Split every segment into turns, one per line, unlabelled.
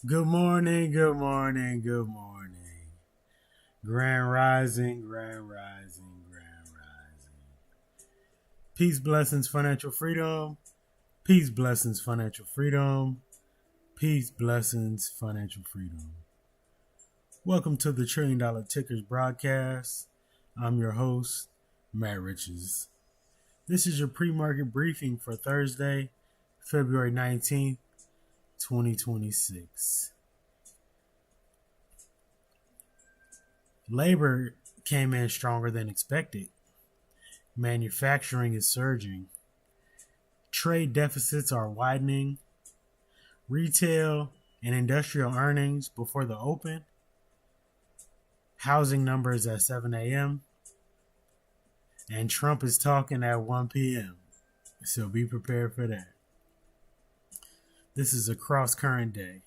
Good morning, good morning, good morning. Grand rising, grand rising, grand rising. Peace, blessings, financial freedom. Peace, blessings, financial freedom. Peace, blessings, financial freedom. Welcome to the Trillion Dollar Tickers broadcast. I'm your host, Matt Riches. This is your pre-market briefing for Thursday, February 19th, 2026. Labor came in stronger than expected. Manufacturing is surging. Trade deficits are widening. Retail and industrial earnings before the open. Housing numbers at 7 a.m. And Trump is talking at 1 p.m. So be prepared for that. This is a cross-current day.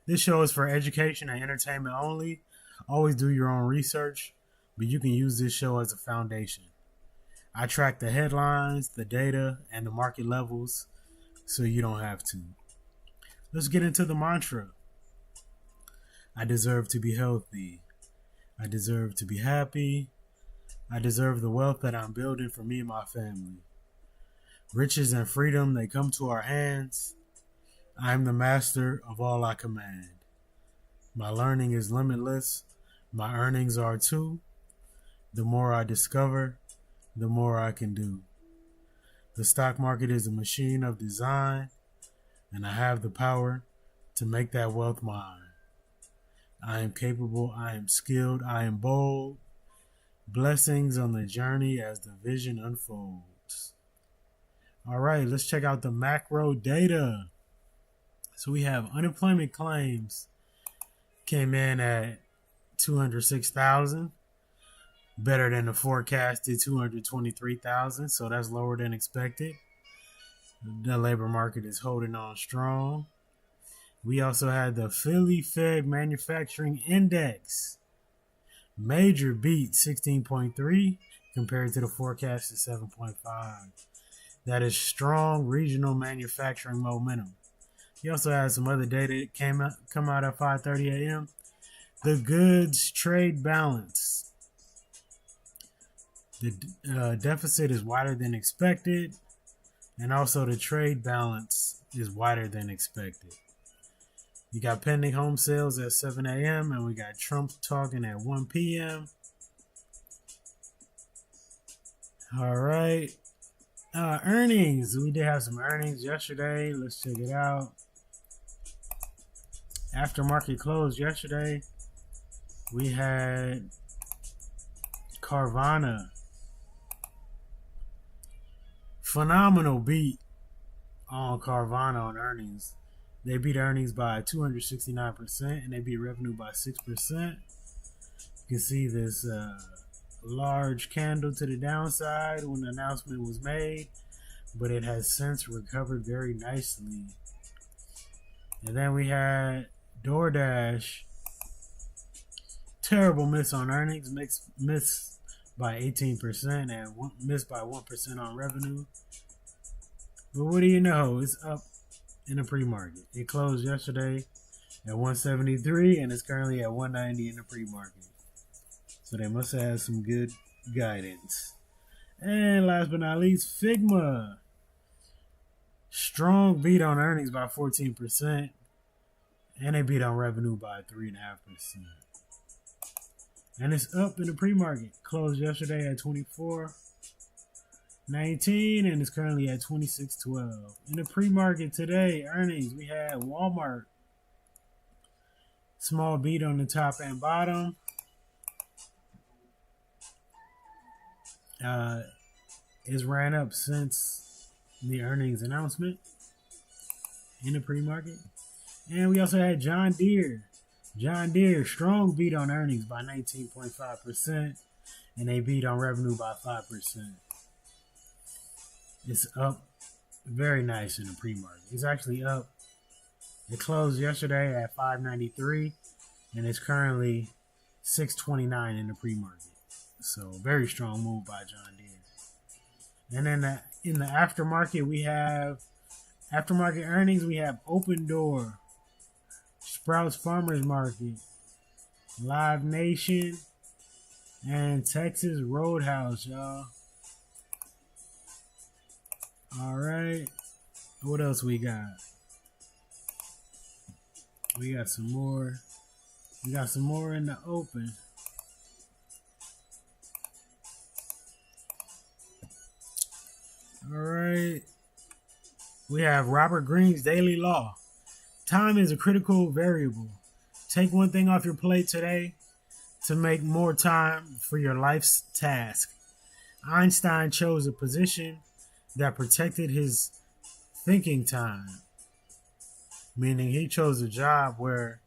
This show is for education and entertainment only. Always do your own research, but you can use this show as a foundation. I track the headlines, the data, and the market levels so you don't have to. Let's get into the mantra. I deserve to be healthy. I deserve to be happy. I deserve the wealth that I'm building for me and my family. Riches and freedom, they come to our hands. I am the master of all I command. My learning is limitless. My earnings are too. The more I discover, the more I can do. The stock market is a machine of design, and I have the power to make that wealth mine. I am capable, I am skilled, I am bold. Blessings on the journey as the vision unfolds. All right, let's check out the macro data. So we have unemployment claims came in at 206,000, better than the forecasted 223,000, so that's lower than expected. The labor market is holding on strong. We also had the Philly Fed Manufacturing Index. Major beat 16.3 compared to the forecasted 7.5. That is strong regional manufacturing momentum. He also had some other data that come out at 5:30 a.m. The goods trade balance. The deficit is wider than expected, and also the trade balance is wider than expected. We got pending home sales at 7 a.m. and we got Trump talking at 1 p.m. All right. Earnings. We did have some earnings yesterday. Let's check it out. After market closed yesterday, we had Carvana. Phenomenal beat on Carvana on earnings. They beat earnings by 269% and they beat revenue by 6%. You can see this large candle to the downside when the announcement was made, but it has since recovered very nicely. And then we had DoorDash. Terrible miss on earnings, miss by 18% and missed by 1% on revenue. But what do you know? It's up in the pre-market. It closed yesterday at 173 and it's currently at 190 in the pre-market. So they must have had some good guidance. And last but not least, Figma. Strong beat on earnings by 14%. And they beat on revenue by 3.5%. And it's up in the pre-market. Closed yesterday at 24.19 and it's currently at 26.12. In the pre-market today, earnings, we had Walmart. Small beat on the top and bottom. It's ran up since the earnings announcement in the pre-market. And we also had John Deere. John Deere, strong beat on earnings by 19.5%, and they beat on revenue by 5%. It's up very nice in the pre-market. It's actually up. It closed yesterday at 593, and it's currently 629 in the pre-market. So very strong move by John Deere. And then in the aftermarket, we have aftermarket earnings. We have OpenDoor. Sprouts Farmers Market, Live Nation, and Texas Roadhouse, y'all. Alright. What else we got? We got some more. We got some more in the open. Alright. We have Robert Greene's Daily Law. Time is a critical variable. Take one thing off your plate today to make more time for your life's task. Einstein chose a position that protected his thinking time, meaning he chose a job where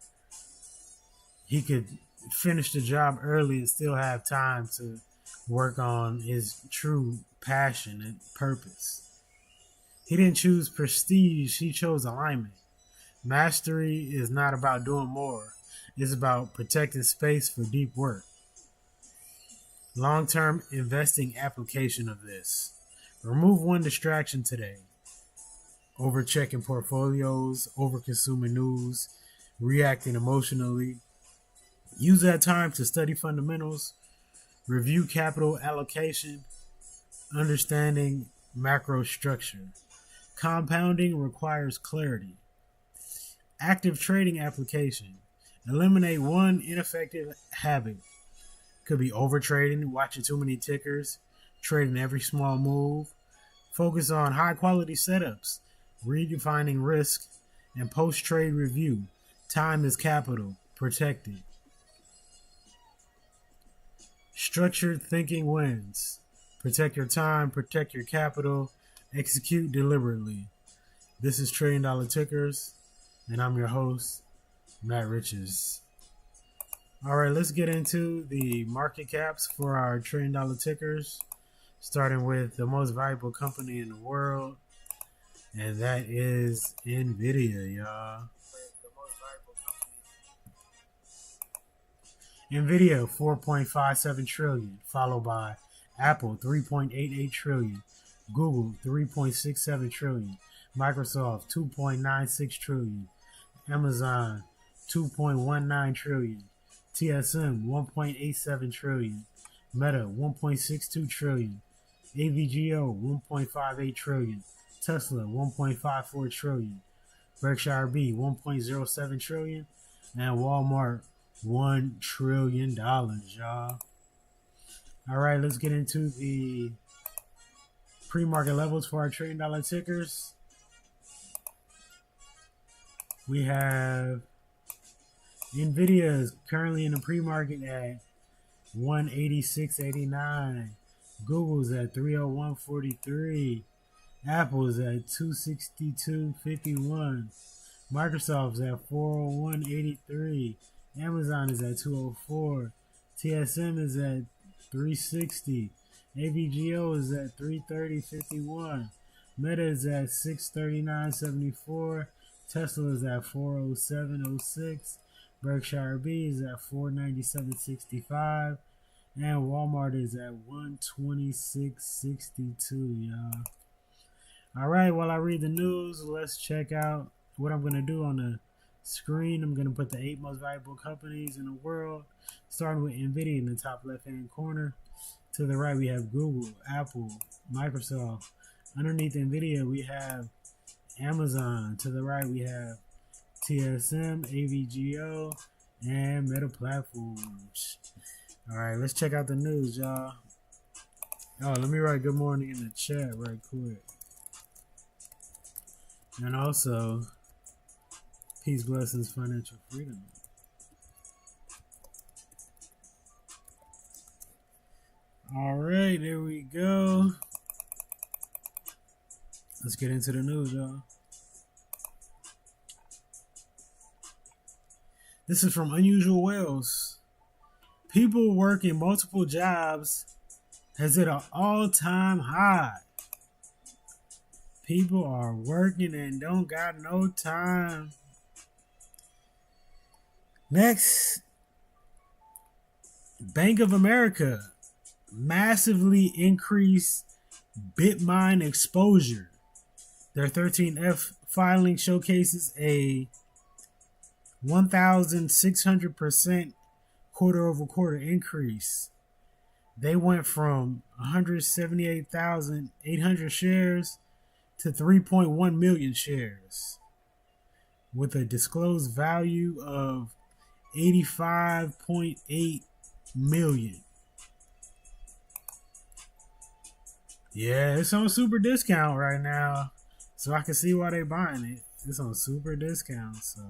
he could finish the job early and still have time to work on his true passion and purpose. He didn't choose prestige, he chose alignment. Mastery is not about doing more, it's about protecting space for deep work. Long-term investing application of this. Remove one distraction today. Overchecking portfolios, over-consuming news, reacting emotionally. Use that time to study fundamentals, review capital allocation, understanding macro structure. Compounding requires clarity. Active trading application. Eliminate one ineffective habit. Could be overtrading, watching too many tickers, trading every small move. Focus on high quality setups, redefining risk, and post-trade review. Time is capital. Protect it. Structured thinking wins. Protect your time, protect your capital, execute deliberately. This is $1 Trillion Tickers, and I'm your host, Matt Riches. All right, let's get into the market caps for our $1 Trillion Tickers, starting with the most valuable company in the world, and that is NVIDIA, y'all. NVIDIA, 4.57 trillion, followed by Apple, 3.88 trillion, Google, 3.67 trillion, Microsoft, 2.96 trillion, Amazon, 2.19 trillion, TSM, 1.87 trillion, Meta, 1.62 trillion, AVGO, 1.58 trillion, Tesla, 1.54 trillion, Berkshire B, 1.07 trillion, and Walmart, $1 trillion, y'all. All right, let's get into the pre-market levels for our $1 trillion tickers. We have NVIDIA is currently in the pre-market at 186.89. Google's at 301.43. Apple's at 262.51. Microsoft's at 401.83. Amazon is at 204. TSM is at 360. AVGO is at 330.51. Meta is at 639.74. Tesla is at 407.06. Berkshire B is at 497.65. And Walmart is at 126.62, y'all. All right, while I read the news, let's check out what I'm going to do on the screen. I'm going to put the 8 most valuable companies in the world, starting with NVIDIA in the top left-hand corner. To the right, we have Google, Apple, Microsoft. Underneath NVIDIA, we have Amazon. To the right, we have TSM, AVGO, and Meta Platforms. All right, let's check out the news, y'all. Oh, let me write good morning in the chat right quick. And also, peace, blessings, financial freedom. All right, there we go. Let's get into the news, y'all. This is from Unusual Wells. People working multiple jobs has hit an all-time high. People are working and don't got no time. Next, Bank of America massively increased Bitmine exposure. Their 13F filing showcases a 1,600% quarter over quarter increase. They went from 178,800 shares to 3.1 million shares with a disclosed value of 85.8 million. Yeah, it's on super discount right now, so I can see why they buying it. It's on super discount, so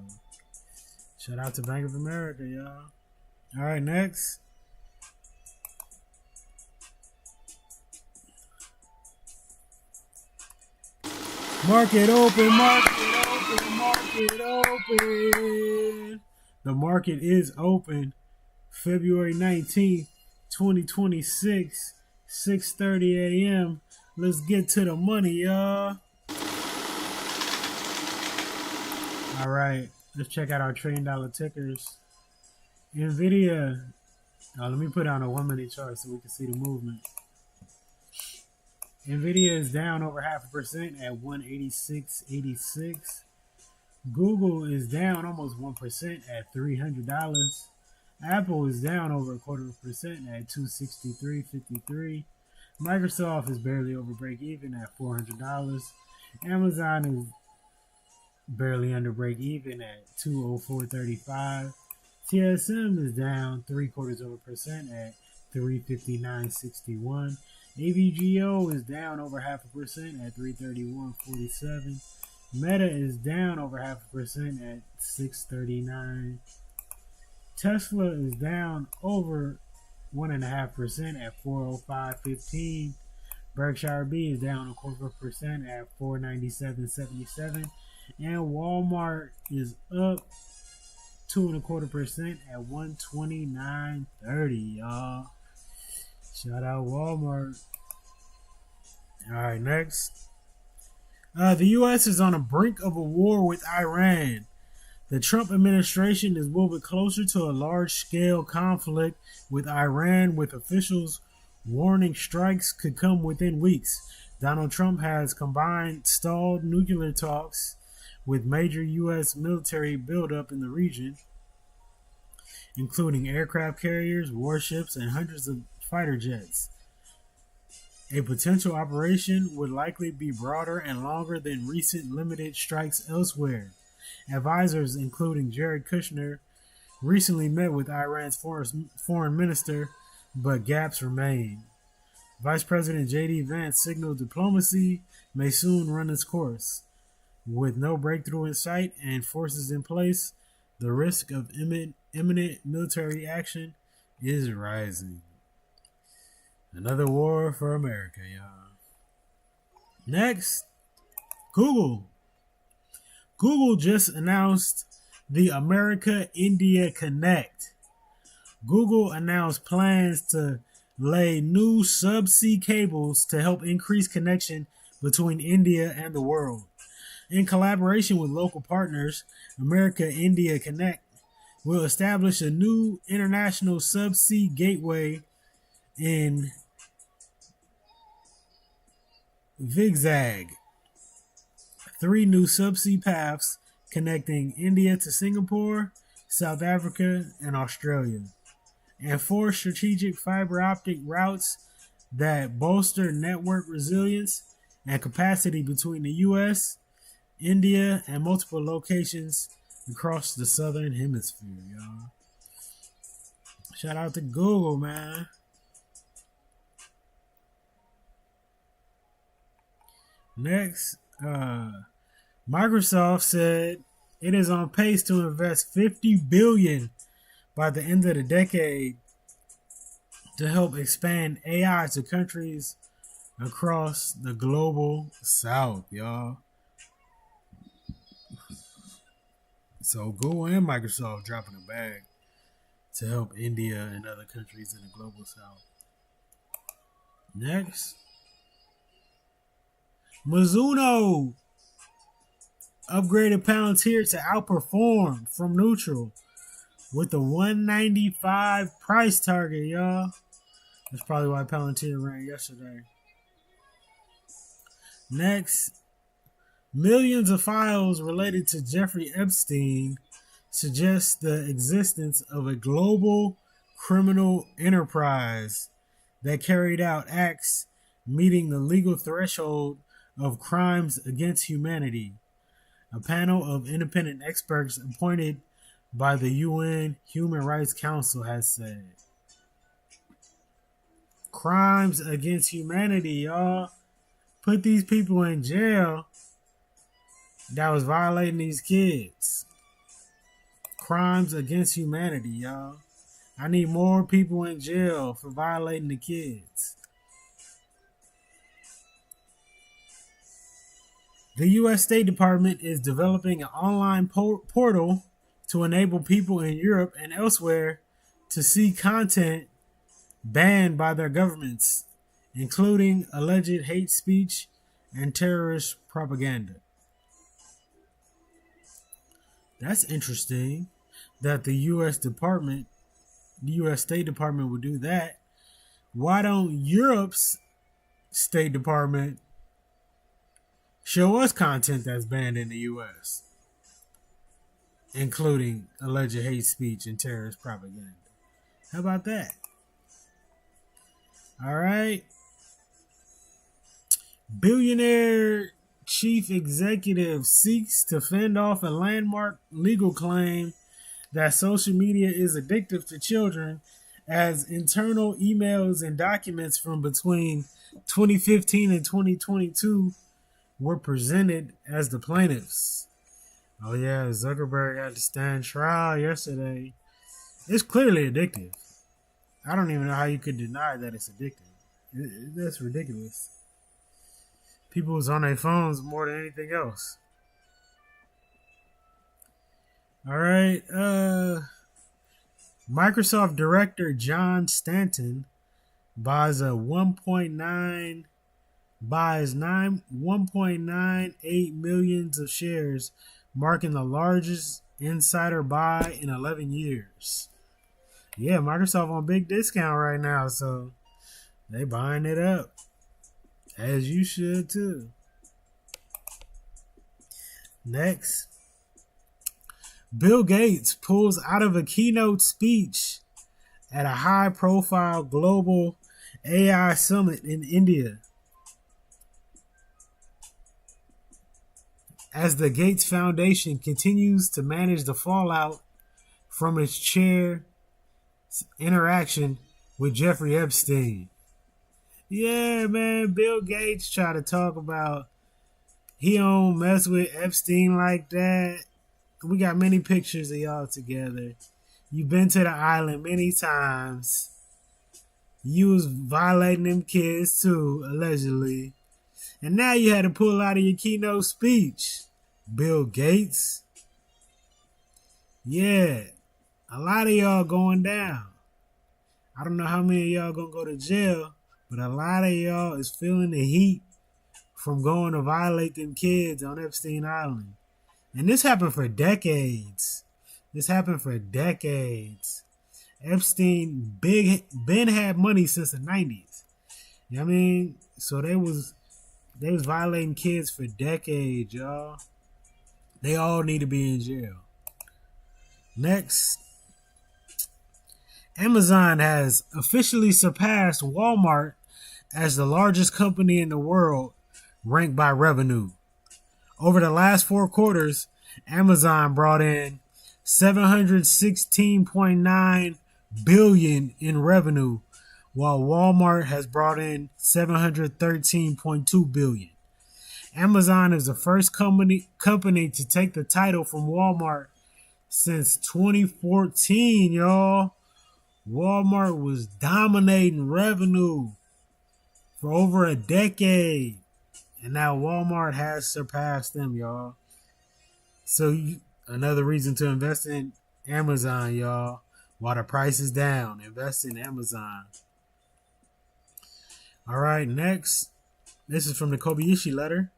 shout out to Bank of America, y'all. All right, next. Market open, market open, market open. The market is open February 19th, 2026, 6:30 a.m. Let's get to the money, y'all. All right, let's check out our $1 trillion tickers. NVIDIA. Let me put on a 1-minute chart so we can see the movement. NVIDIA is down over 0.5% at 186.86. Google is down almost 1% at $300. Apple is down over 0.25% at $263.53. Microsoft is barely over break even at $400. Amazon is barely under break even at $204.35. TSM is down 0.75% at $359.61. AVGO is down over 0.5% at $331.47. Meta is down over 0.5% at $639. Tesla is down over 1.5% at $405.15. Berkshire B is down 0.25% at $497.77. And Walmart is up 2.25% at $129.30, y'all. Shout out Walmart. All right, next. The U.S. is on the brink of a war with Iran. The Trump administration is moving closer to a large-scale conflict with Iran, with officials warning strikes could come within weeks. Donald Trump has combined stalled nuclear talks with major U.S. military buildup in the region, including aircraft carriers, warships, and hundreds of fighter jets. A potential operation would likely be broader and longer than recent limited strikes elsewhere. Advisors, including Jared Kushner, recently met with Iran's foreign minister, but gaps remain. Vice President J.D. Vance signaled diplomacy may soon run its course. With no breakthrough in sight and forces in place, the risk of imminent military action is rising. Another war for America, y'all. Next, Google. Google just announced the America-India Connect. Google announced plans to lay new subsea cables to help increase connection between India and the world. In collaboration with local partners, America-India Connect will establish a new international subsea gateway in Zigzag. 3 new subsea paths connecting India to Singapore, South Africa, and Australia, and 4 strategic fiber optic routes that bolster network resilience and capacity between the U.S., India, and multiple locations across the southern hemisphere, y'all. Shout out to Google, man. Next, Microsoft said it is on pace to invest $50 billion by the end of the decade to help expand AI to countries across the global south, y'all. So Google and Microsoft dropping a bag to help India and other countries in the global south. Next, Mizuno upgraded Palantir to outperform from neutral with a 195 price target, y'all. That's probably why Palantir ran yesterday. Next, millions of files related to Jeffrey Epstein suggests the existence of a global criminal enterprise that carried out acts meeting the legal threshold of crimes against humanity. A panel of independent experts appointed by the UN Human Rights Council has said. Crimes against humanity, y'all. Put these people in jail that was violating these kids. Crimes against humanity, y'all. I need more people in jail for violating the kids. The U.S. State Department is developing an online portal to enable people in Europe and elsewhere to see content banned by their governments, including alleged hate speech and terrorist propaganda. That's interesting that the U.S. State Department would do that. Why don't Europe's State Department show us content that's banned in the U.S., including alleged hate speech and terrorist propaganda? How about that? All right. Billionaire chief executive seeks to fend off a landmark legal claim that social media is addictive to children as internal emails and documents from between 2015 and 2022 were presented as the plaintiffs. Oh yeah, Zuckerberg had to stand trial yesterday. It's clearly addictive. I don't even know how you could deny that it's addictive. That's ridiculous. People was on their phones more than anything else. All right. Microsoft director John Stanton buys 1.98 million of shares, marking the largest insider buy in 11 years. Yeah, Microsoft on big discount right now, so they buying it up. As you should too. Next. Bill Gates pulls out of a keynote speech at a high-profile global AI summit in India. As the Gates Foundation continues to manage the fallout from its chair's interaction with Jeffrey Epstein. Yeah, man, Bill Gates tried to talk about he don't mess with Epstein like that. We got many pictures of y'all together. You've been to the island many times. You was violating them kids too, allegedly. And now you had to pull out of your keynote speech, Bill Gates. Yeah, a lot of y'all going down. I don't know how many of y'all gonna go to jail, but a lot of y'all is feeling the heat from going to violate them kids on Epstein Island. And this happened for decades. Epstein been had money since the 90s. You know what I mean? So they was violating kids for decades, y'all. They all need to be in jail. Next. Amazon has officially surpassed Walmart as the largest company in the world, ranked by revenue. Over the last 4 quarters, Amazon brought in $716.9 billion in revenue, while Walmart has brought in $713.2 billion. Amazon is the first company to take the title from Walmart since 2014, y'all. Walmart was dominating revenue for over a decade. And now Walmart has surpassed them, y'all. So another reason to invest in Amazon, y'all. While the price is down, invest in Amazon. All right, next. This is from the Kobayashi letter.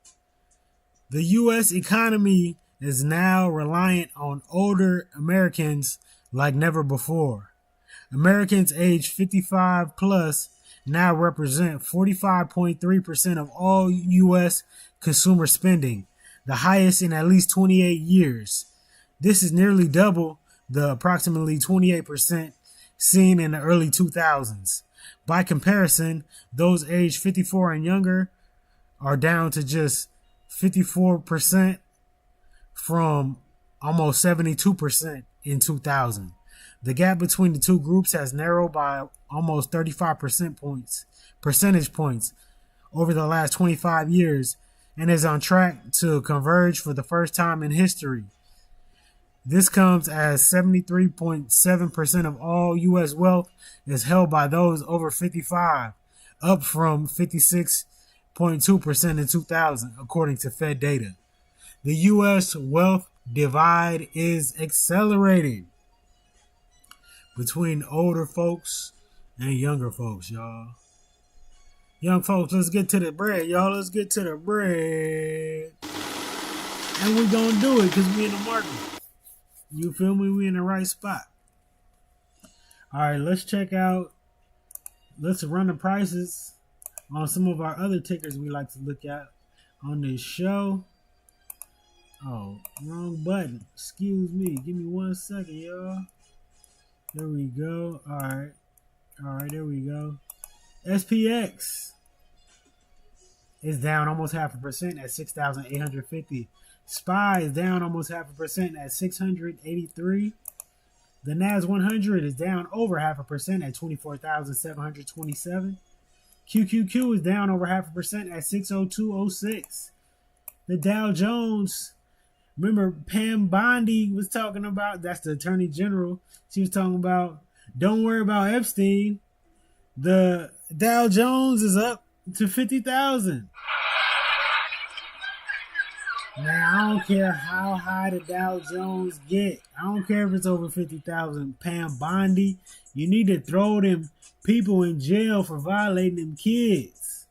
The U.S. economy is now reliant on older Americans like never before. Americans aged 55 plus now represent 45.3% of all U.S. consumer spending, the highest in at least 28 years. This is nearly double the approximately 28% seen in the early 2000s. By comparison, those aged 54 and younger are down to just 54% from almost 72% in 2000. The gap between the two groups has narrowed by almost 35 percentage points over the last 25 years and is on track to converge for the first time in history. This comes as 73.7% of all U.S. wealth is held by those over 55, up from 56.2% in 2000, according to Fed data. The U.S. wealth divide is accelerating between older folks and younger folks, y'all. Young folks, let's get to the bread, y'all. Let's get to the bread. And we're going to do it because we in the market. You feel me? We in the right spot. All right, let's run the prices on some of our other tickers we like to look at on this show. Oh, wrong button. Excuse me. Give me 1 second, y'all. There we go. All right, there we go. SPX is down almost 0.5% at 6,850. SPY is down almost 0.5% at 683. The NAS 100 is down over 0.5% at 24,727. QQQ is down over 0.5% at 602.06. The Dow Jones, remember Pam Bondi was talking about, that's the Attorney General. She was talking about, don't worry about Epstein. The Dow Jones is up to 50,000. Now, I don't care how high the Dow Jones get. I don't care if it's over 50,000. Pam Bondi, you need to throw them people in jail for violating them kids,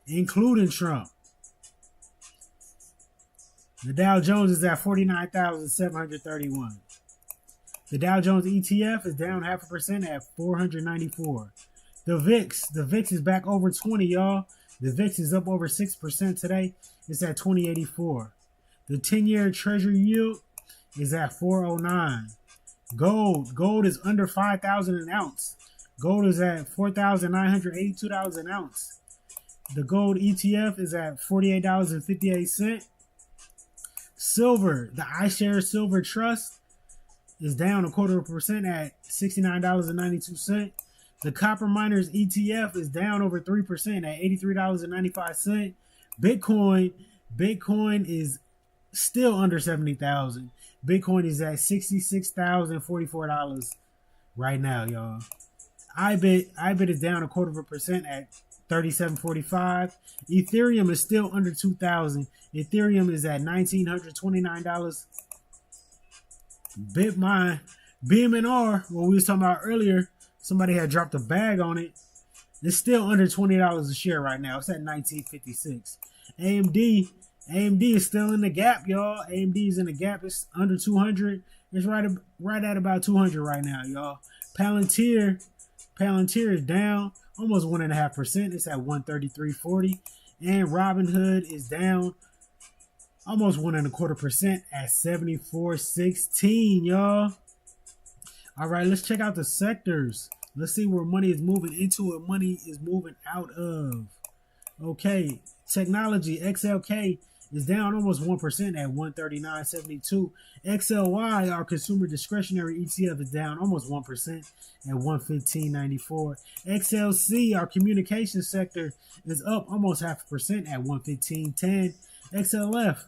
including Trump. The Dow Jones is at 49,731. The Dow Jones ETF is down 0.5% at 494. The VIX is back over 20, y'all. The VIX is up over 6% today. It's at 2084. The 10-year Treasury yield is at 409. Gold is under 5,000 an ounce. Gold is at $4,982 an ounce. The gold ETF is at $48.58. Silver, the iShares Silver Trust is down 0.25% at $69.92. The Copper Miners ETF is down over 3% at $83.95. Bitcoin is still under 70,000. Bitcoin is at $66,044 right now, y'all. IBIT is down 0.25% at $37.45. Ethereum is still under 2,000. Ethereum is at $1,929. BMNR, what we was talking about earlier, somebody had dropped a bag on it. It's still under $20 a share right now. It's at $19.56. AMD is still in the gap, y'all. AMD is in the gap. It's under 200. It's right at about 200 right now, y'all. Palantir is down almost 1.5%. It's at 133.40. And Robinhood is down almost 1.25% at 74.16, y'all. All right, let's check out the sectors. Let's see where money is moving into and money is moving out of. Okay, technology, XLK is down almost 1% at 139.72. XLY, our consumer discretionary ETF, is down almost 1% at 115.94. XLC, our communication sector, is up almost 0.5% at 115.10. XLF,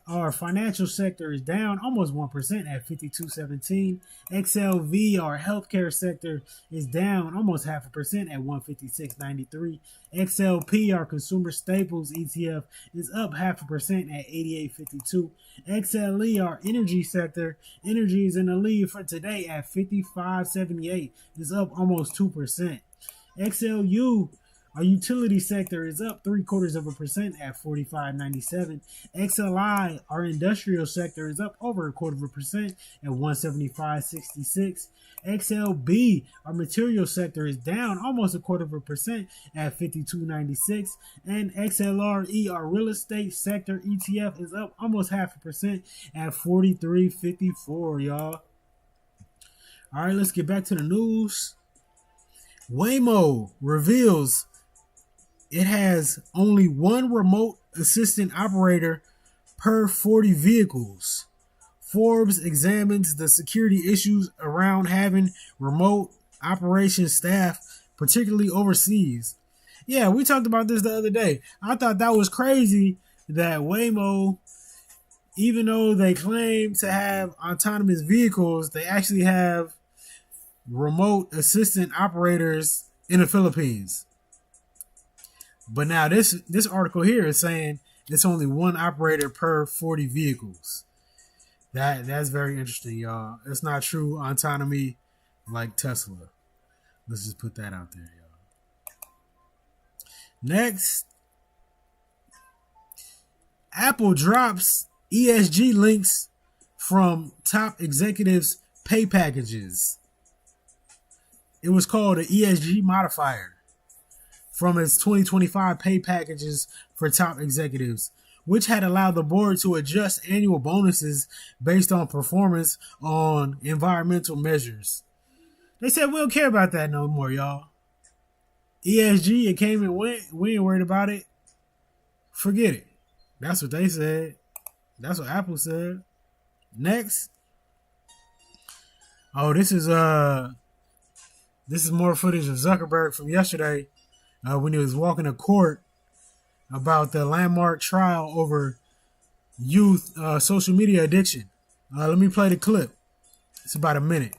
our financial sector, is down almost 1% at 52.17. XLV, our healthcare sector, is down almost 0.5% at 156.93. XLP, our consumer staples ETF, is up 0.5% at 88.52. XLE, our energy sector, energy is in the lead for today at 55.78. It's up almost 2%. XLU, Our utility sector is up 0.75% at 45.97. XLI, our industrial sector, is up over 0.25% at 175.66. XLB, our material sector, is down almost 0.25% at 52.96. And XLRE, our real estate sector ETF, is up almost 0.5% at 43.54, y'all. All right, let's get back to the news. Waymo reveals it has only one remote assistant operator per 40 vehicles. Forbes examines the security issues around having remote operation staff, particularly overseas. Yeah, we talked about this the other day. I thought that was crazy that Waymo, even though they claim to have autonomous vehicles, they actually have remote assistant operators in the Philippines. But now this article here is saying it's only one operator per 40 vehicles. That's very interesting, y'all. It's not true autonomy like Tesla. Let's just put that out there, y'all. Next, Apple drops ESG links from top executives' pay packages. It was called an ESG modifier from its 2025 pay packages for top executives, which had allowed the board to adjust annual bonuses based on performance on environmental measures. They said, we don't care about that no more, y'all. ESG, it came and went. We ain't worried about it. Forget it. That's what they said. That's what Apple said. Next. Oh, this is more footage of Zuckerberg from yesterday when he was walking to court about the landmark trial over youth social media addiction. Let me play the clip. It's about a minute.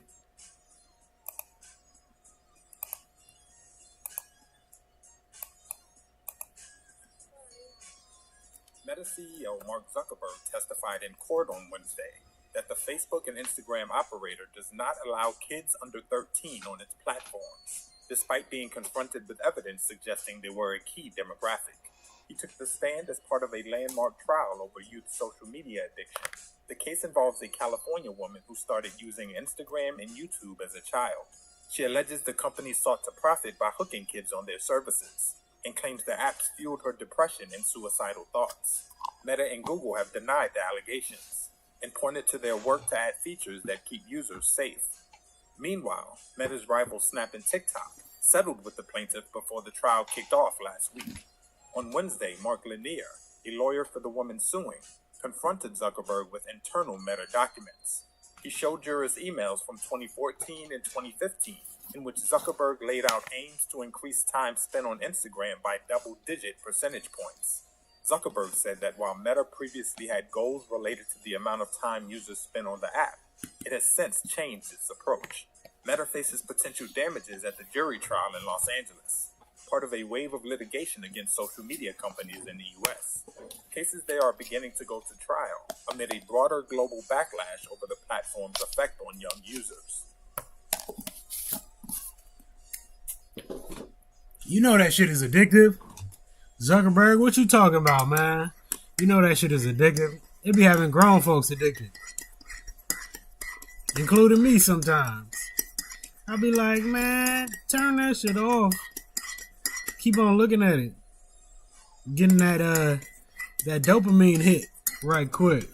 Meta CEO Mark Zuckerberg testified in court on Wednesday that the Facebook and Instagram operator does not allow kids under 13 on its platforms, despite being confronted with evidence suggesting they were a key demographic. He took the stand as part of a landmark trial over youth social media addiction. The case involves a California woman who started using Instagram and YouTube as a child. She alleges the company sought to profit by hooking kids on their services and claims the apps fueled her depression and suicidal thoughts. Meta and Google have denied the allegations and pointed to their work to add features that keep users safe. Meanwhile, Meta's rival Snap and TikTok settled with the plaintiff before the trial kicked off last week. On Wednesday, Mark Lanier, a lawyer for the woman suing, confronted Zuckerberg with internal Meta documents. He showed jurors emails from 2014 and 2015 in which Zuckerberg laid out aims to increase time spent on Instagram by double-digit percentage points. Zuckerberg said that while Meta previously had goals related to the amount of time users spend on the app, it has since changed its approach. Meta faces potential damages at the jury trial in Los Angeles, part of a wave of litigation against social media companies in the U.S. Cases there are beginning to go to trial amid a broader global backlash over the platform's effect on young users.
You know that shit is addictive. Zuckerberg, what you talking about, man? You know that shit is addictive. It be having grown folks addicted. Including me sometimes. I'll be like, man, turn that shit off. Keep on looking at it. Getting that dopamine hit right quick.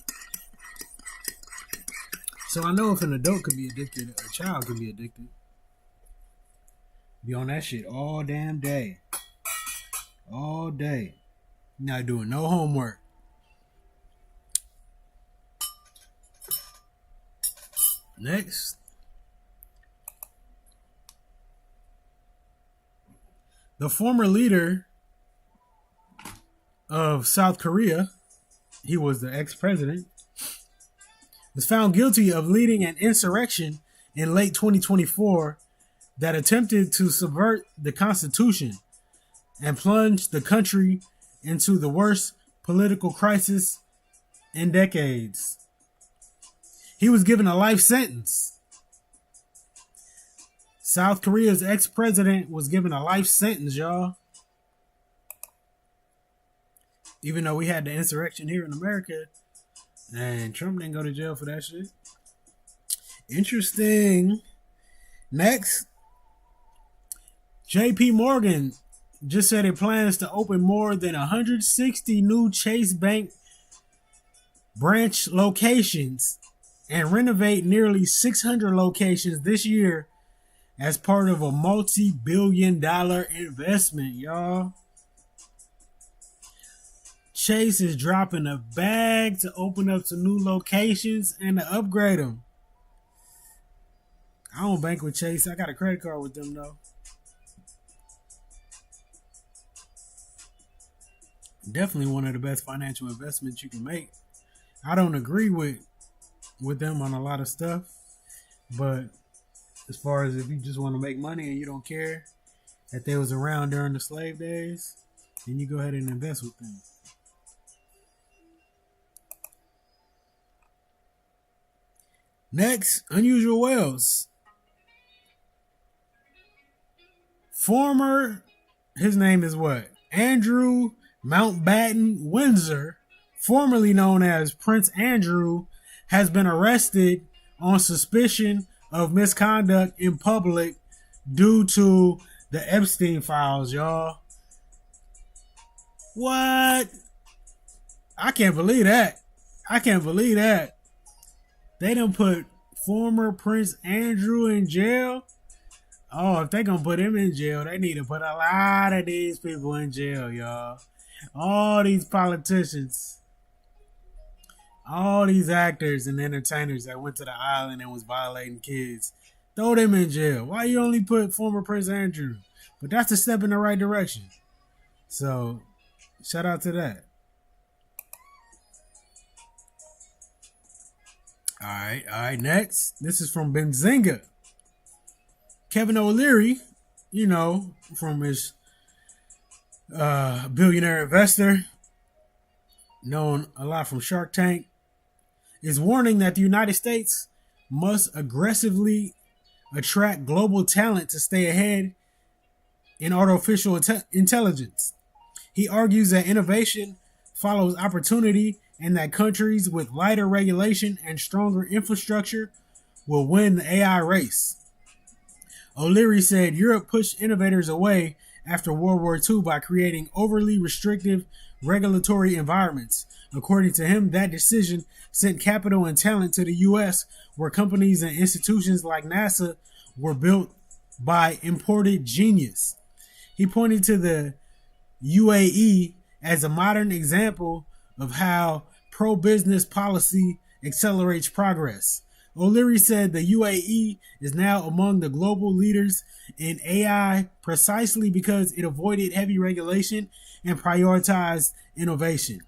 So I know if an adult could be addicted, a child could be addicted. Be on that shit all damn day. All day. Not doing no homework. Next. The former leader of South Korea, he was the ex-president, was found guilty of leading an insurrection in late 2024 that attempted to subvert the Constitution and plunge the country into the worst political crisis in decades. He was given a life sentence. South Korea's ex-president was given a life sentence, y'all. Even though we had the insurrection here in America, and Trump didn't go to jail for that shit. Interesting. Next, JP Morgan just said it plans to open more than 160 new Chase Bank branch locations and renovate nearly 600 locations this year as part of a multi-billion-dollar investment, y'all. Chase is dropping a bag to open up some new locations and to upgrade them. I don't bank with Chase. I got a credit card with them, though. Definitely one of the best financial investments you can make. I don't agree with them on a lot of stuff, but as far as if you just want to make money and you don't care that they was around during the slave days, then you go ahead and invest with them. Next, unusual whales. His name is what? Andrew Mountbatten Windsor, formerly known as Prince Andrew, has been arrested on suspicion of misconduct in public due to the Epstein files, y'all. What? I can't believe that. They done put former Prince Andrew in jail. Oh, if they gonna put him in jail, they need to put a lot of these people in jail, y'all. All these politicians, all these actors and entertainers that went to the island and was violating kids, throw them in jail. Why you only put former Prince Andrew? But that's a step in the right direction. So, shout out to that. All right, next. This is from Benzinga. Kevin O'Leary, from his billionaire investor, known a lot from Shark Tank, is warning that the United States must aggressively attract global talent to stay ahead in artificial intelligence. He argues that innovation follows opportunity and that countries with lighter regulation and stronger infrastructure will win the AI race. O'Leary said Europe pushed innovators away after World War II by creating overly restrictive regulatory environments. According to him, that decision sent capital and talent to the U.S., where companies and institutions like NASA were built by imported genius. He pointed to the UAE as a modern example of how pro-business policy accelerates progress. O'Leary said the UAE is now among the global leaders in AI precisely because it avoided heavy regulation and prioritized innovation.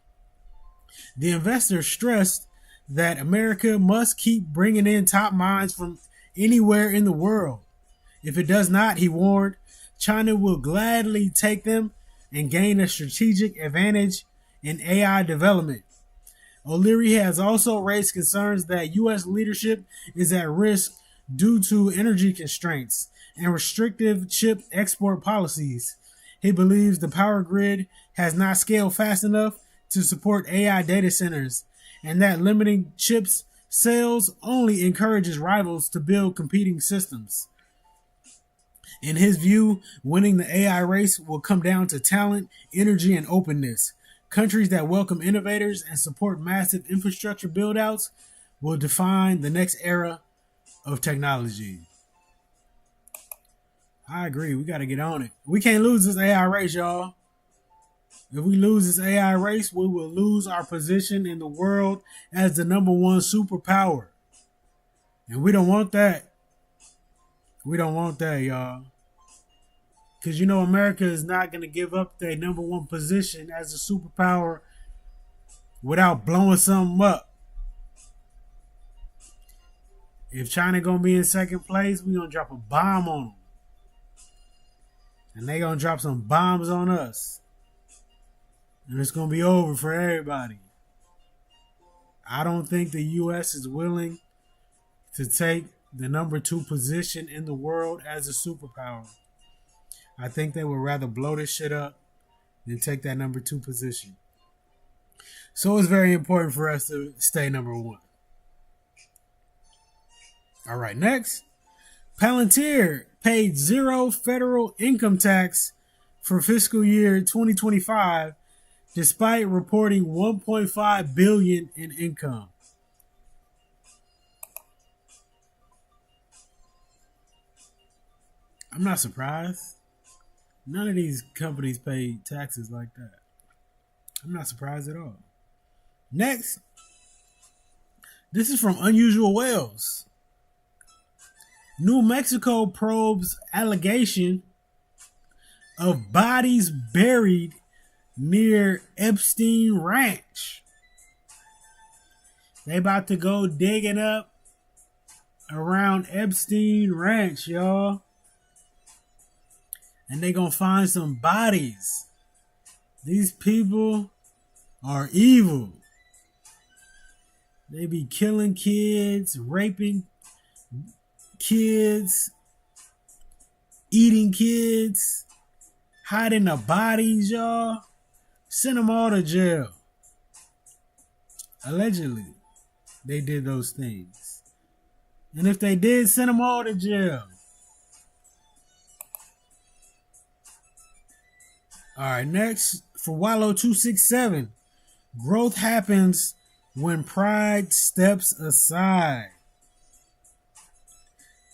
The investor stressed that America must keep bringing in top minds from anywhere in the world. If it does not, he warned, China will gladly take them and gain a strategic advantage in AI development. O'Leary has also raised concerns that U.S. leadership is at risk due to energy constraints and restrictive chip export policies. He believes the power grid has not scaled fast enough to support AI data centers, and that limiting chips sales only encourages rivals to build competing systems. In his view, winning the AI race will come down to talent, energy, and openness. Countries that welcome innovators and support massive infrastructure build-outs will define the next era of technology. I agree. We got to get on it. We can't lose this AI race, y'all. If we lose this AI race, we will lose our position in the world as the number one superpower. And we don't want that. We don't want that, y'all. Because, America is not going to give up their number one position as a superpower without blowing something up. If China going to be in second place, we going to drop a bomb on them. And they going to drop some bombs on us. And it's going to be over for everybody. I don't think the U.S. is willing to take the number 2 position in the world as a superpower. I think they would rather blow this shit up than take that number 2 position. So it's very important for us to stay number one. All right, next. Palantir paid zero federal income tax for fiscal year 2025 despite reporting $1.5 billion in income. I'm not surprised. None of these companies pay taxes like that. I'm not surprised at all. Next, this is from Unusual Whales. New Mexico probes allegation of bodies buried near Epstein Ranch. They about to go digging up around Epstein Ranch, y'all. And they gonna find some bodies. These people are evil. They be killing kids, raping kids, eating kids, hiding the bodies, y'all. Send them all to jail. Allegedly, they did those things. And if they did, send them all to jail. All right, next, for Wallow 267, growth happens when pride steps aside.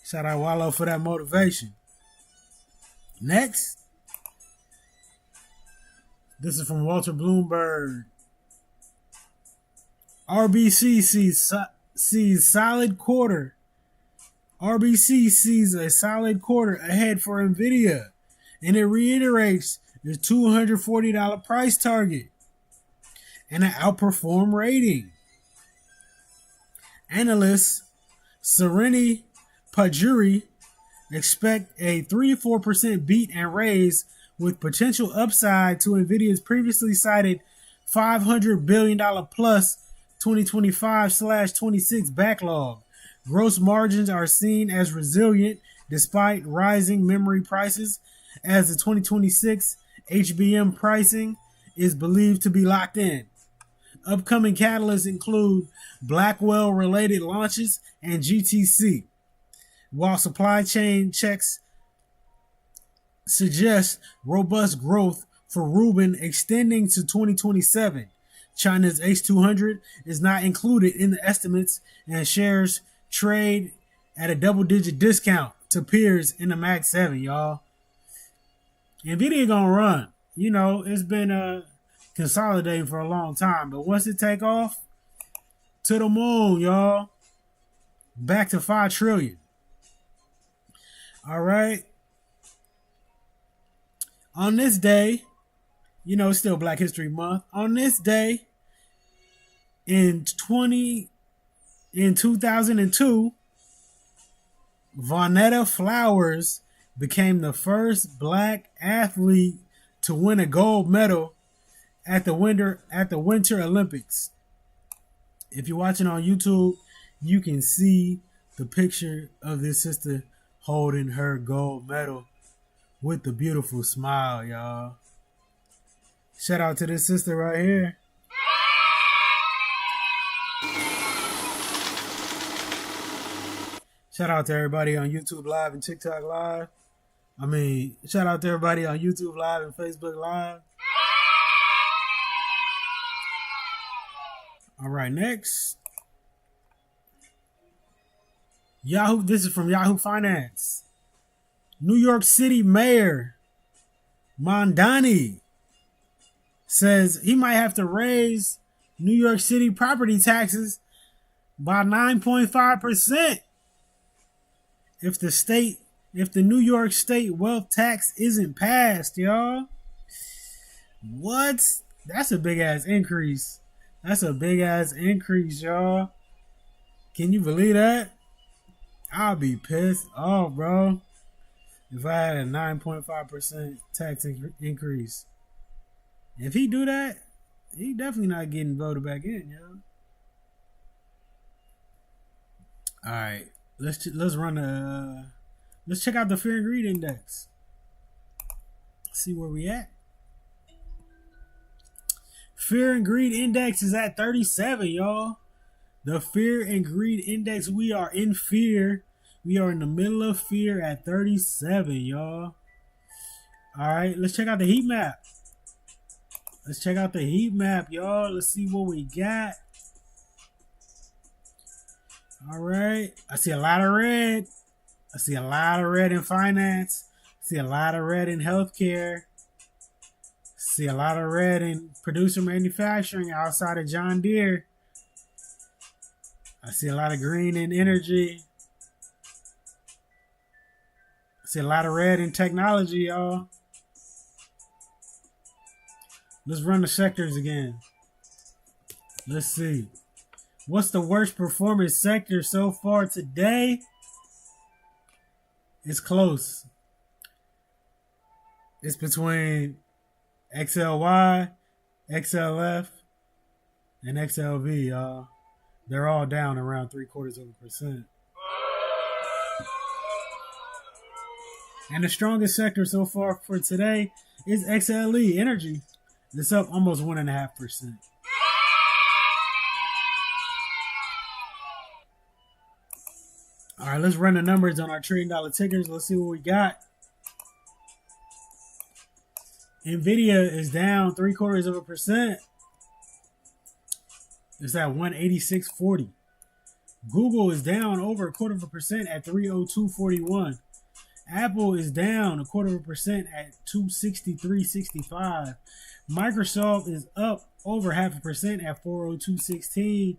Shout out Wallow for that motivation. Next, this is from Walter Bloomberg. RBC sees solid quarter. RBC sees a solid quarter ahead for NVIDIA, and it reiterates the $240 price target and an outperform rating. Analysts Serenity Pajuri expect a 3-4% beat and raise with potential upside to NVIDIA's previously cited $500 billion plus 2025/26 backlog. Gross margins are seen as resilient despite rising memory prices, as the 2026 HBM pricing is believed to be locked in. Upcoming catalysts include Blackwell-related launches and GTC, while supply chain checks suggest robust growth for Rubin extending to 2027. China's H200 is not included in the estimates, and shares trade at a double-digit discount to peers in the Mag 7, y'all. NVIDIA gonna run. You know, it's been consolidating for a long time, but once it take off, to the moon, y'all. Back to 5 trillion. All right. On this day, you know, it's still Black History Month. On this day, in 2002, Vonetta Flowers became the first black athlete to win a gold medal at the Winter Olympics. If you're watching on YouTube, you can see the picture of this sister holding her gold medal with the beautiful smile, y'all. Shout out to this sister right here. Shout out to everybody on YouTube Live and TikTok Live. Shout out to everybody on YouTube Live and Facebook Live. All right, next. Yahoo. This is from Yahoo Finance. New York City Mayor Mondani says he might have to raise New York City property taxes by 9.5% if the New York State wealth tax isn't passed, y'all. What? That's a big ass increase. That's a big ass increase, y'all. Can you believe that? I'll be pissed off, bro, if I had a 9.5% tax increase. If he do that, he definitely not getting voted back in, yo. All right, let's run let's check out the Fear and Greed Index. See where we at. Fear and greed index is at 37, y'all. The fear and greed index, we are in fear. We are in the middle of fear at 37, y'all. All right, let's check out the heat map. Let's check out the heat map, y'all. Let's see what we got. All right, I see a lot of red. I see a lot of red in finance. I see a lot of red in healthcare. I see a lot of red in producer manufacturing outside of John Deere. I see a lot of green in energy. I see a lot of red in technology, y'all. Let's run the sectors again. Let's see. What's the worst performing sector so far today? It's close. It's between XLY, XLF, and XLV, y'all. They're all down around 0.75%. And the strongest sector so far for today is XLE, energy. It's up almost 1.5%. All right, let's run the numbers on our $1 trillion tickers. Let's see what we got. Nvidia is down 0.75%. It's at 186.40. Google is down over 0.25% at 302.41. Apple is down 0.25% at 263.65. Microsoft is up over 0.5% at 402.16.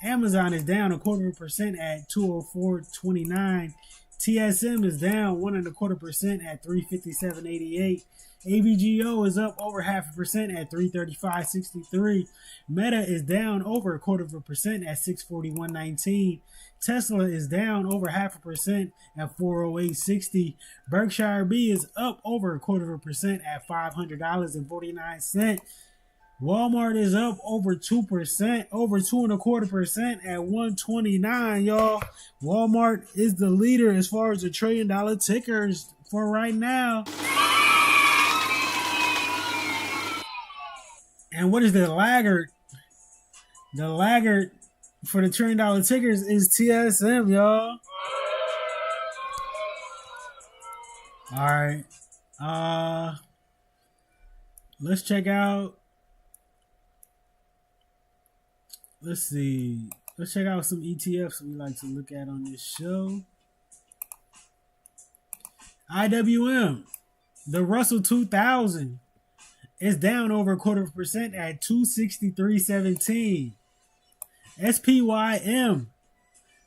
Amazon is down 0.25% at 204.29. TSM is down 1.25% at 357.88. AVGO is up over 0.5% at 335.63. Meta is down over 0.25% at 641.19. Tesla is down over 0.5% at 408.60. Berkshire B is up over 0.25% at $500.49. Walmart is up over 2%, over 2.25% at 129, y'all. Walmart is the leader as far as the $1 trillion tickers for right now. And what is the laggard? The laggard for the $1 trillion tickers is TSM, y'all. All right. Let's check out. Let's see. Let's check out some ETFs we like to look at on this show. IWM, the Russell 2000, is down over 0.25% at 263.17. SPYM,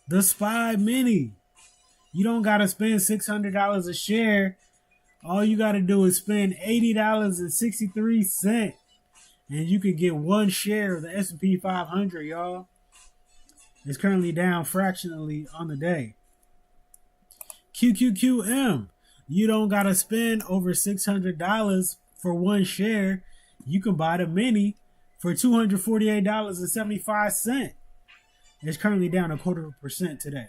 the SPY Mini, you don't got to spend $600 a share. All you got to do is spend $80.63. And you can get one share of the S&P 500, y'all. It's currently down fractionally on the day. QQQM, you don't got to spend over $600 for one share. You can buy the mini for $248.75. It's currently down 0.25% today.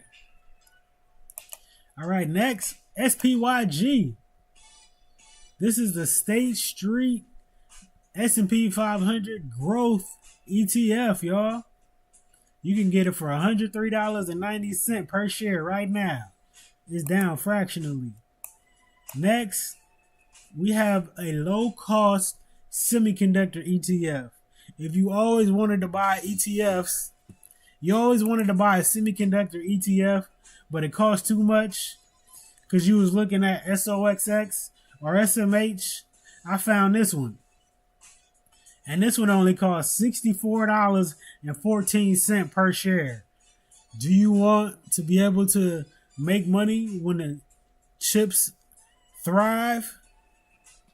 All right, next, SPYG. This is the State Street S&P 500 Growth ETF, y'all. You can get it for $103.90 per share right now. It's down fractionally. Next, we have a low-cost semiconductor ETF. If you always wanted to buy ETFs, you always wanted to buy a semiconductor ETF, but it cost too much because you was looking at SOXX or SMH, I found this one. And this one only costs $64.14 per share. Do you want to be able to make money when the chips thrive?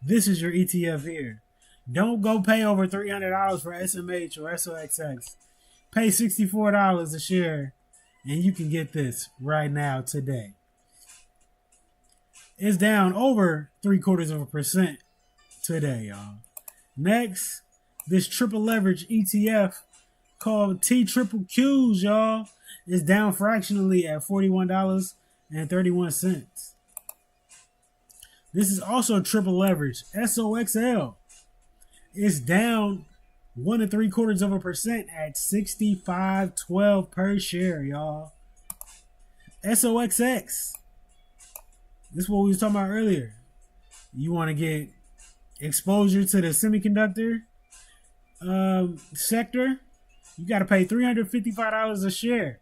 This is your ETF here. Don't go pay over $300 for SMH or SOXX. Pay $64 a share and you can get this right now today. It's down over 0.75% today, y'all. Next, this triple leverage ETF called TQQQs, y'all, is down fractionally at $41.31. This is also triple leverage. SOXL is down 1.75% at 65.12 per share, y'all. SOXX. This is what we was talking about earlier. You want to get exposure to the semiconductor sector? You got to pay $355 a share.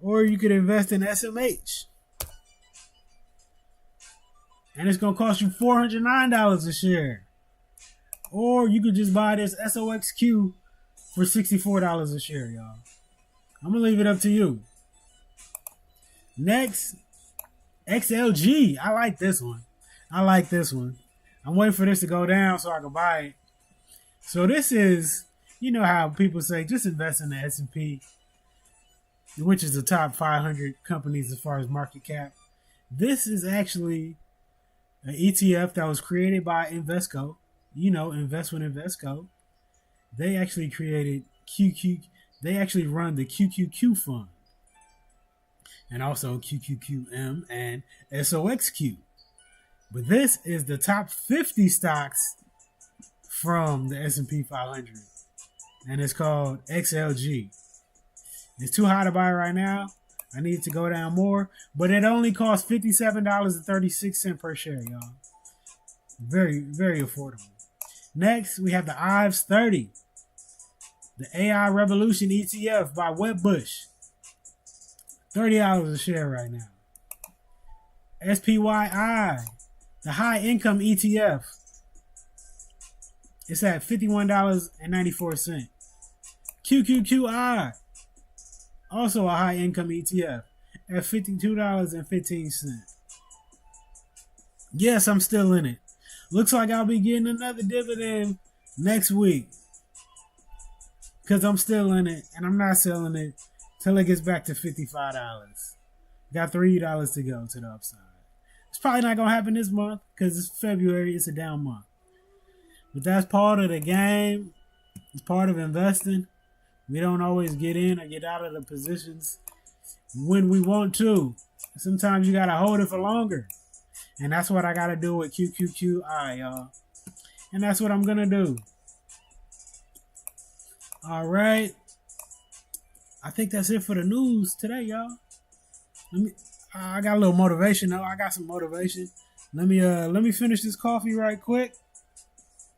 Or you could invest in SMH. And it's going to cost you $409 a share. Or you could just buy this SOXQ for $64 a share, y'all. I'm going to leave it up to you. Next, XLG. I like this one. I'm waiting for this to go down so I can buy it. So this is, you know how people say, just invest in the S&P, which is the top 500 companies as far as market cap. This is actually an ETF that was created by Invesco. You know, Invest with Invesco. They actually created QQ. They actually run the QQQ fund. And also QQQM and SOXQ. But this is the top 50 stocks from the S&P 500. And it's called XLG. It's too high to buy right now. I need it to go down more. But it only costs $57.36 per share, y'all. Very, very affordable. Next, we have the IVES 30. The AI Revolution ETF by Wedbush. $30 a share right now. SPYI, the high income ETF. It's at $51.94. QQQI, also a high income ETF, at $52.15. Yes, I'm still in it. Looks like I'll be getting another dividend next week. Because I'm still in it, and I'm not selling it till it gets back to $55. Got $3 to go to the upside. It's probably not going to happen this month because it's February. It's a down month. But that's part of the game. It's part of investing. We don't always get in or get out of the positions when we want to. Sometimes you got to hold it for longer. And that's what I got to do with QQQI, y'all. And that's what I'm going to do. All right. I think that's it for the news today, y'all. I got a little motivation though. I got some motivation. Let me finish this coffee right quick.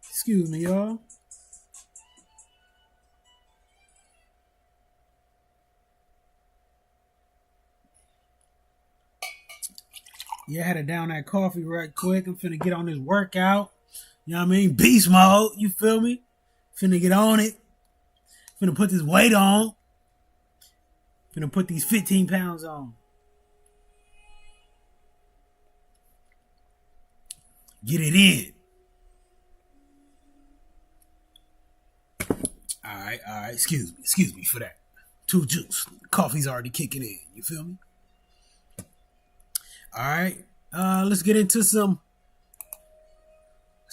Excuse me, y'all. Yeah, I had to down that coffee right quick. I'm finna get on this workout. You know what I mean? Beast mode. You feel me? Finna get on it. Finna put this weight on. Finna put these 15 pounds on. Get it in. All right. Excuse me for that. Too juice. Coffee's already kicking in. You feel me? All right. Let's get into some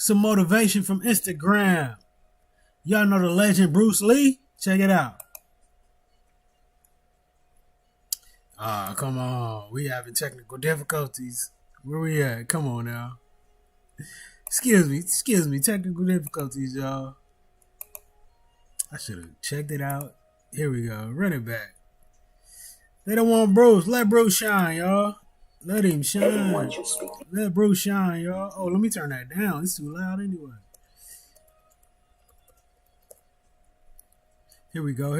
motivation from Instagram. Y'all know the legend Bruce Lee? Check it out. Come on. We having technical difficulties. Where we at? Come on now. Excuse me. Technical difficulties, y'all. I should have checked it out. Here we go. Run it back. They don't want Bruce. Let Bruce shine, y'all. Let him shine. Let Bruce shine, y'all. Oh, let me turn that down. It's too loud anyway. Here we go.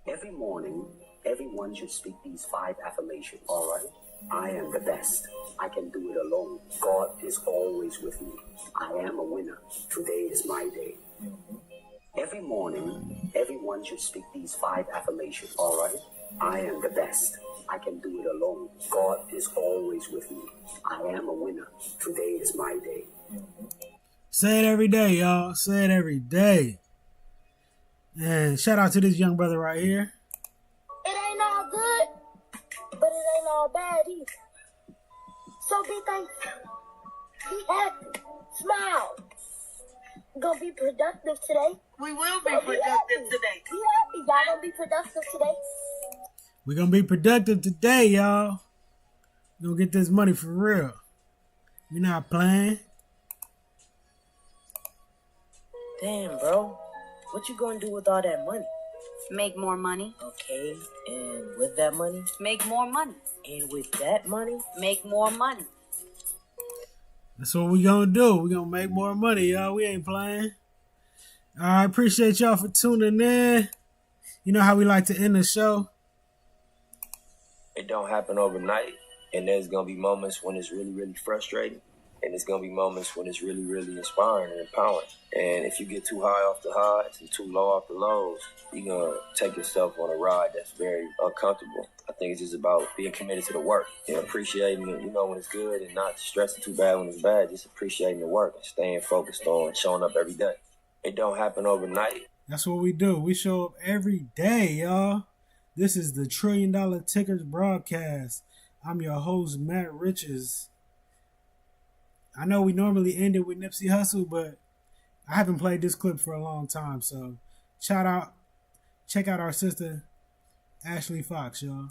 Every morning, everyone should speak these 5 affirmations. All right? I am the best. I can do it alone. God is always with me. I am a winner. Today is my day. Every morning, everyone should speak these 5 affirmations. All right? I am the best. I can do it alone. God is always with me. I am a winner. Today is my day.
Say it every day, y'all. Say it every day. And shout out to this young brother right here.
It ain't all good, but it ain't all bad either. So be thankful. Be happy. Smile. We're gonna be productive today.
We will be productive today.
Be happy. Y'all gonna be productive today.
We're gonna be productive today, y'all. We're gonna get this money for real. We're not playing.
Damn, bro. What you gonna do with all that money?
Make more money.
Okay, and with that money?
Make more money.
And with that money?
Make more money.
That's what we gonna do. We gonna make more money, y'all. We ain't playing. I appreciate y'all for tuning in. You know how we like to end the show?
It don't happen overnight, and there's going to be moments when it's really, really frustrating, and there's going to be moments when it's really, really inspiring and empowering. And if you get too high off the highs and too low off the lows, you're going to take yourself on a ride that's very uncomfortable. I think it's just about being committed to the work and appreciating it, when it's good, and not stressing too bad when it's bad, just appreciating the work and staying focused on showing up every day. It don't happen overnight.
That's what we do. We show up every day, y'all. This is the $1 Trillion Tickers broadcast. I'm your host, Matt Riches. I know we normally end it with Nipsey Hussle, but I haven't played this clip for a long time. So check out our sister, Ashley Fox, y'all.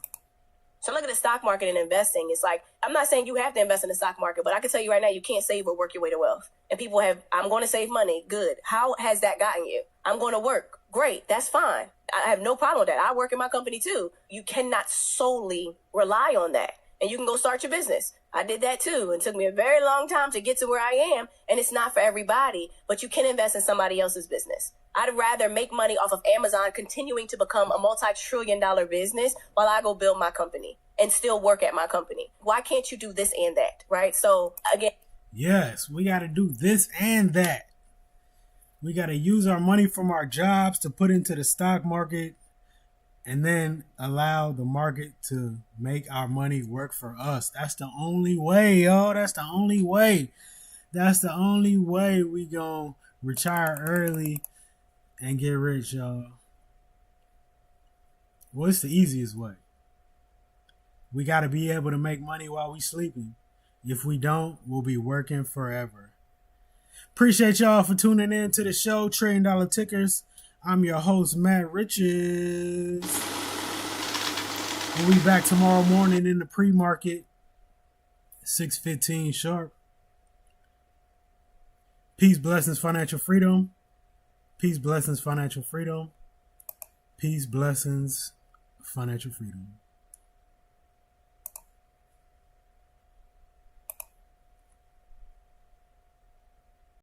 So look at the stock market and investing. It's like, I'm not saying you have to invest in the stock market, but I can tell you right now, you can't save or work your way to wealth. And people I'm going to save money. Good. How has that gotten you? I'm going to work. Great. That's fine. I have no problem with that. I work in my company too. You cannot solely rely on that. And you can go start your business. I did that too. It took me a very long time to get to where I am. And it's not for everybody, but you can invest in somebody else's business. I'd rather make money off of Amazon continuing to become a multi-trillion-dollar business while I go build my company and still work at my company. Why can't you do this and that, right? So again.
Yes, we got to do this and that. We got to use our money from our jobs to put into the stock market and then allow the market to make our money work for us. That's the only way, y'all. That's the only way. That's the only way we gonna retire early and get rich, y'all. Well, it's the easiest way. We got to be able to make money while we sleeping. If we don't, we'll be working forever. Appreciate y'all for tuning in to the show, $1 Trillion Tickers. I'm your host, Matt Riches. We'll be back tomorrow morning in the pre-market, 6:15 sharp. Peace, blessings, financial freedom. Peace, blessings, financial freedom. Peace, blessings, financial freedom.